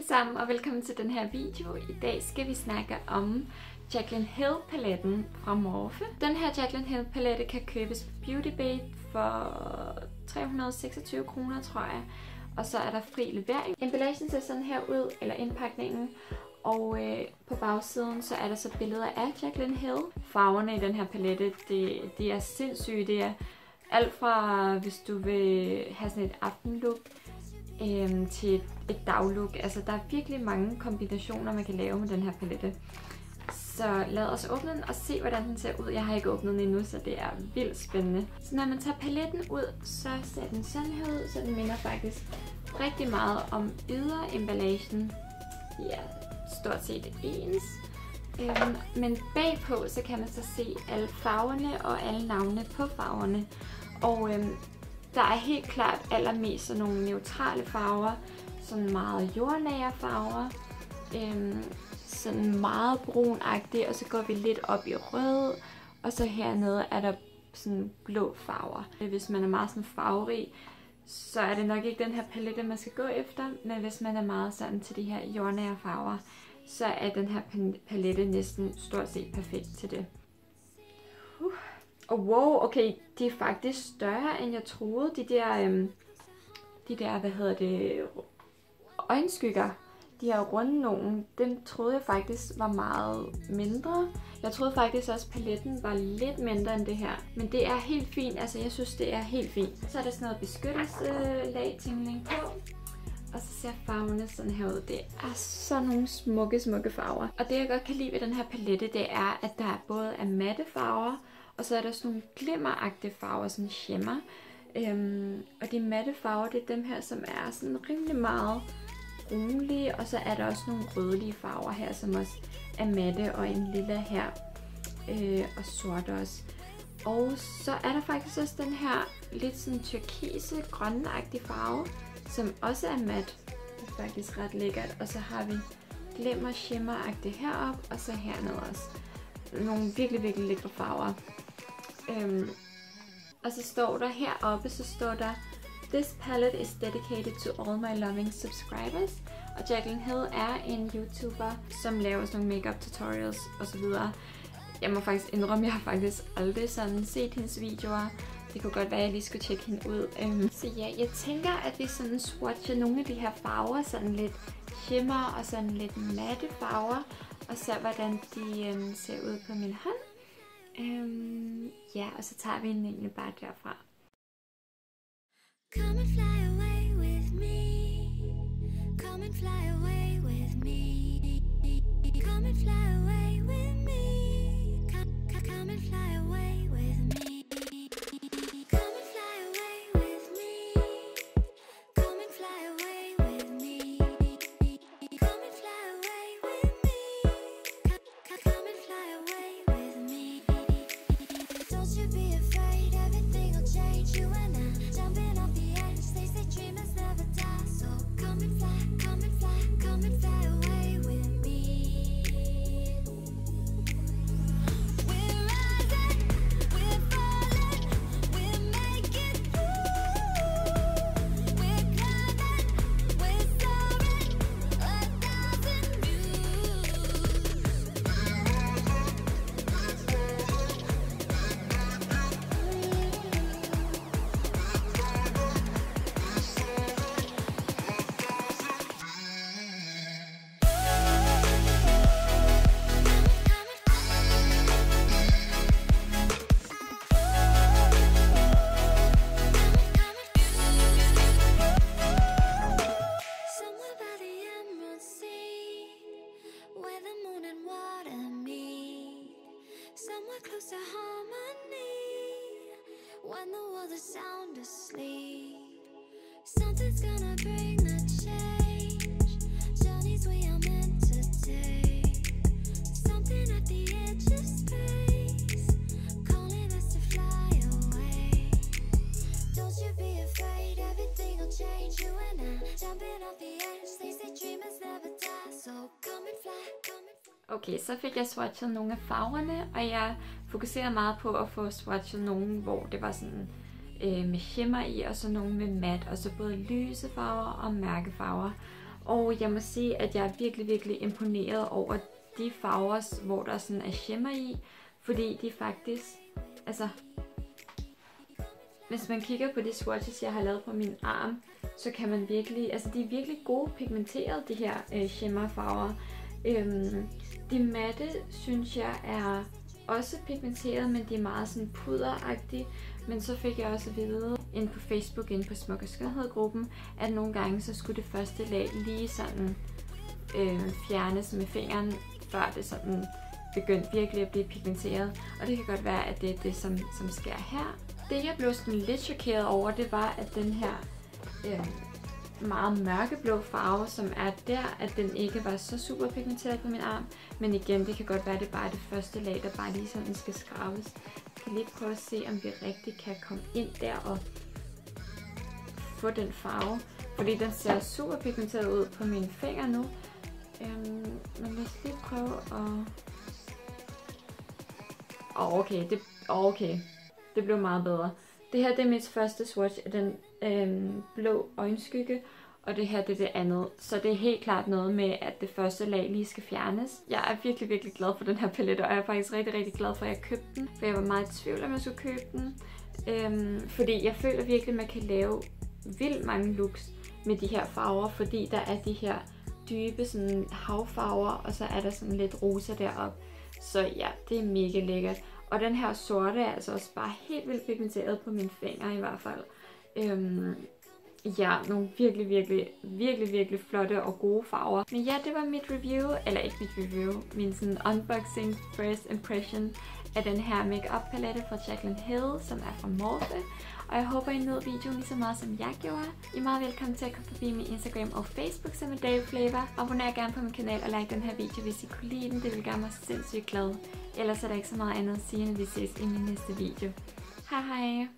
sammen og velkommen til den her video. I dag skal vi snakke om Jaclyn Hill paletten fra Morphe. Den her Jaclyn Hill palette kan købes på Beauty Bay for 326 kroner, tror jeg. Og så er der fri levering. Emballagen ser sådan her ud, eller indpakningen. Og på bagsiden så er der så billeder af Jaclyn Hill. Farverne i den her palette, de er sindssyge. Det er alt fra, hvis du vil have sådan et aftenlook til et daglook. Altså der er virkelig mange kombinationer, man kan lave med den her palette. Så lad os åbne den og se, hvordan den ser ud. Jeg har ikke åbnet den endnu, så det er vildt spændende. Så når man tager paletten ud, så ser den sådan her ud. Så den minder faktisk rigtig meget om yderemballagen. Ja, stort set ens. Men bagpå, så kan man så se alle farverne og alle navnene på farverne. Og der er helt klart allermest sådan nogle neutrale farver. Sådan meget jordnære farver. Sådan meget brunagtige, og så går vi lidt op i rød. Og så hernede er der sådan blå farver. Hvis man er meget sådan farverig, så er det nok ikke den her palette, man skal gå efter. Men hvis man er meget sådan til de her jordnære farver, så er den her palette næsten stort set perfekt til det. Og wow, okay, de er faktisk større, end jeg troede. De der, hvad hedder det, øjenskygger, de her runde nogen, dem troede jeg faktisk var meget mindre. Jeg troede faktisk også, at paletten var lidt mindre end det her. Men det er helt fint, altså jeg synes, det er helt fint. Så er der sådan noget beskyttelseslag-tingling på. Og så ser farverne sådan her ud. Det er sådan nogle smukke, smukke farver. Og det jeg godt kan lide ved den her palette, det er, at der både er matte farver, og så er der sådan nogle glimmeragtige farver, sådan shimmer. Og de matte farver, det er dem her, som er sådan rimelig meget brunlige. Og så er der også nogle rødlige farver her, som også er matte, og en lilla her. Og sort også. Og så er der faktisk også den her lidt sådan turkise, grønneagtige farve, som også er mat. Det er faktisk ret lækkert. Og så har vi glimmer shimmer-agtigt heroppe, og så hernede også. Nogle virkelig, virkelig lækre farver. Og så står der heroppe, så står der: This palette is dedicated to all my loving subscribers. Og Jaclyn Hill er en YouTuber, som laver sådan nogle makeup tutorials osv. Jeg må faktisk indrømme, jeg har faktisk aldrig sådan set hendes videoer. Det kunne godt være, at jeg lige skulle tjekke hende ud. Så ja, jeg tænker, at vi sådan swatcher nogle af de her farver, sådan lidt shimmer og sådan lidt matte farver, og ser, hvordan de ser ud på min hånd. Ja, og så tager vi den egentlig bare derfra. Come and fly away with me. Come and fly away with me. Come and fly away with me. Come and fly away with me. Come and fly away with me. Come and fly away with me. Come and fly away with me. Come and fly away with me. Don't you be afraid, everything will change. You and I jumping off the edge. They say dreamers never die. So come and fly, come and fly, come and fly away with me. We're rising, we're falling, we're making through. We're climbing, we're soaring, 1,000 Somewhere by the Emerald Sea, where the moon and water meet. Somewhere close to harmony, when the world is sound asleep. Something's gonna bring the change, journeys we are meant to take. Something at the edge of space, calling us to fly away. Don't you be afraid, everything will change. You and I jumping off the edge. They say dreamers never die. So come and fly, come and fly. Okay, så fik jeg swatchet nogle af farverne, og jeg fokuserer meget på at få swatchet nogle, hvor det var sådan med shimmer i, og så nogle med mat, og så både lyse farver og mørke farver. Og jeg må sige, at jeg er virkelig imponeret over de farver, hvor der sådan er shimmer i. Fordi de faktisk, altså, hvis man kigger på de swatches, jeg har lavet på min arm, så kan man virkelig, altså de er virkelig gode pigmenterede, de her shimmerfarver. De matte, synes jeg, er også pigmenteret, men de er meget sådan puderagtige. Men så fik jeg også at vide inde på Facebook, inde på Smuk og Skønhed-gruppen, at nogle gange så skulle det første lag lige sådan fjernes med fingeren, før det sådan begyndte virkelig at blive pigmenteret. Og det kan godt være, at det er det, som sker her. Det jeg blev sådan lidt chokeret over, det var, at den her meget mørkeblå farve, som er der, at den ikke var så super pigmenteret på min arm. Men igen, det kan godt være, at det bare er det første lag, der bare lige sådan skal skrabes. Jeg kan lige prøve at se, om vi rigtig kan komme ind der og få den farve. Fordi den ser super pigmenteret ud på mine fingre nu. Men lad os lige prøve at... Okay, det blev meget bedre. Det her det er mit første swatch af den blå øjenskygge, og det her det er det andet. Så det er helt klart noget med, at det første lag lige skal fjernes. Jeg er virkelig glad for den her palette, og jeg er faktisk rigtig glad for, at jeg købte den. For jeg var meget i tvivl, om jeg skulle købe den. Fordi jeg føler virkelig, at man kan lave vildt mange looks med de her farver, fordi der er de her dybe sådan havfarver, og så er der sådan lidt rosa deroppe. Så ja, det er mega lækkert. Og den her sorte er altså også bare helt vildt pigmenteret på mine fingre i hvert fald. Ja, nogle virkelig flotte og gode farver. Men ja, det var mit review, eller ikke mit review, min sådan unboxing first impression af den her makeup palette fra Jaclyn Hill, som er fra Morphe. Og jeg håber, I nød videoen lige så meget, som jeg gjorde. I er meget velkommen til at komme forbi min Instagram og Facebook, som er DaveFlavor. Abonner gerne på min kanal og like den her video, hvis I kunne lide den. Det vil gøre mig sindssygt glad. Ellers er der ikke så meget andet at sige, end vi ses i min næste video. Hej hej!